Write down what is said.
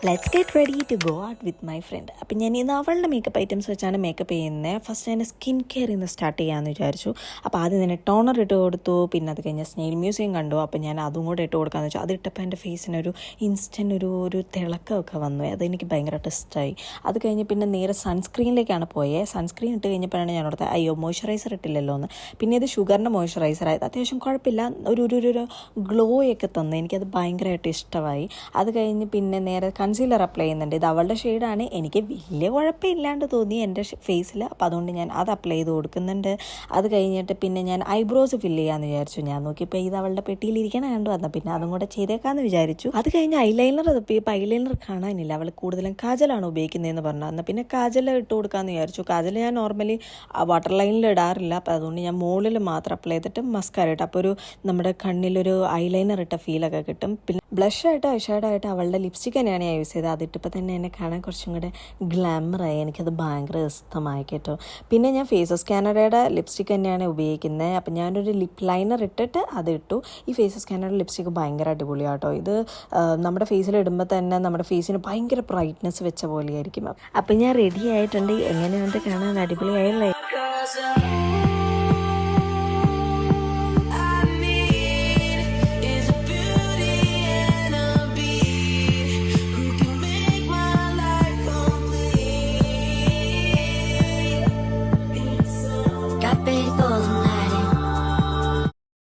Let's get ready to go out with my friend. അപ്പം ഞാൻ ഇന്ന് അവളുടെ മേക്കപ്പ് ഐറ്റംസ് വെച്ചാണ് മേക്കപ്പ് ചെയ്യുന്നത്. ഫസ്റ്റ് ഞാൻ സ്കിൻ കെയർ ഇന്ന് സ്റ്റാർട്ട് ചെയ്യാമെന്ന് വിചാരിച്ചു. അപ്പോൾ ആദ്യം തന്നെ ടോണർ ഇട്ട് കൊടുത്തു, പിന്നെ അത് കഴിഞ്ഞ് സ്നെയിൽ മ്യൂസിയം കണ്ടു. അപ്പോൾ ഞാൻ അതും കൂടെ ഇട്ട് കൊടുക്കാമെന്ന് വെച്ചാൽ അതിട്ടപ്പോൾ എൻ്റെ ഫേസിനൊരു ഇൻസ്റ്റൻറ്റ് ഒരു തിളക്കമൊക്കെ വന്നു. അതെനിക്ക് ഭയങ്കരമായിട്ട് ഇഷ്ടമായി. അത് കഴിഞ്ഞ് പിന്നെ നേരെ സൺസ്ക്രീനിലേക്കാണ് പോയത്. സൺസ്ക്രീൻ ഇട്ട് കഴിഞ്ഞപ്പോഴാണ് ഞാൻ ഓർത്തത് അയ്യോ മോയ്സ്ചറൈസർ ഇട്ടില്ലല്ലോ എന്ന്. പിന്നെ ഇത് ഷുഗറിൻ്റെ മോയ്സ്ചറൈസറായത് അത്യാവശ്യം കുഴപ്പമില്ല, ഒരു ഗ്ലോയൊക്കെ തന്നു. എനിക്കത് ഭയങ്കരമായിട്ട് ഇഷ്ടമായി. അത് കഴിഞ്ഞ് പിന്നെ നേരെ കൺസീലർ അപ്ലൈ ചെയ്യുന്നുണ്ട്. ഇത് അവളുടെ ഷെയ്ഡാണ്, എനിക്ക് വലിയ കുഴപ്പമില്ലാണ്ട് തോന്നി എൻ്റെ ഫേസിൽ. അപ്പോൾ അതുകൊണ്ട് ഞാൻ അത് അപ്ലൈ ചെയ്ത് കൊടുക്കുന്നുണ്ട്. അത് കഴിഞ്ഞിട്ട് പിന്നെ ഞാൻ ഐബ്രോസ് ഫില്ല് ചെയ്യാമെന്ന് വിചാരിച്ചു. ഞാൻ നോക്കിയപ്പോൾ ഇത് അവളുടെ പെട്ടിയിലിരിക്കണ കണ്ടു വന്നാൽ പിന്നെ അതും കൂടെ ചെയ്തേക്കാമെന്ന് വിചാരിച്ചു. അത് കഴിഞ്ഞ് ഐലൈനർ തപ്പിയപ്പോൾ ഐലൈനർ കാണാനില്ല. അവൾ കൂടുതലും കാജലാണ് ഉപയോഗിക്കുന്നതെന്ന് പറഞ്ഞു. എന്നാൽ പിന്നെ കാജൽ ഇട്ട് കൊടുക്കാമെന്ന് വിചാരിച്ചു. കാജൽ ഞാൻ നോർമലി വാട്ടർ ലൈനിൽ ഇടാറില്ല. അപ്പോൾ അതുകൊണ്ട് ഞാൻ മുകളിൽ മാത്രം അപ്ലൈ ചെയ്തിട്ട് മസ്കാര ഇട്ട് അപ്പോൾ നമ്മുടെ കണ്ണിലൊരു ഐലൈനർ ഇട്ട ഫീലൊക്കെ കിട്ടും. പിന്നെ ബ്ലഷായിട്ട് ഐഷാഡായിട്ട് അവളുടെ ലിപ്സ്റ്റിക് തന്നെയാണ് ഞാൻ യൂസ് ചെയ്തത്. അതിട്ടിപ്പോൾ തന്നെ എന്നെ കാണാൻ കുറച്ചും കൂടെ ഗ്ലാമറായി. എനിക്കത് ഭയങ്കര ഇഷ്ടമായി കേട്ടോ. പിന്നെ ഞാൻ ഫേസസ് കാനഡയുടെ ലിപ്സ്റ്റിക് തന്നെയാണ് ഉപയോഗിക്കുന്നത്. അപ്പം ഞാനൊരു ലിപ് ലൈനർ ഇട്ടിട്ട് അതിട്ടു. ഈ ഫേസസ് കാനഡയുടെ ലിപ്സ്റ്റിക് ഭയങ്കര അടിപൊളിയാട്ടോ. ഇത് നമ്മുടെ ഫേസിൽ ഇടുമ്പോൾ തന്നെ നമ്മുടെ ഫേസിന് ഭയങ്കര ബ്രൈറ്റ്നെസ് വെച്ച പോലെയായിരിക്കും. അപ്പം ഞാൻ റെഡി ആയിട്ടുണ്ട്. എങ്ങനെയുണ്ട് കാണാൻ? അടിപൊളിയായില്ലേ?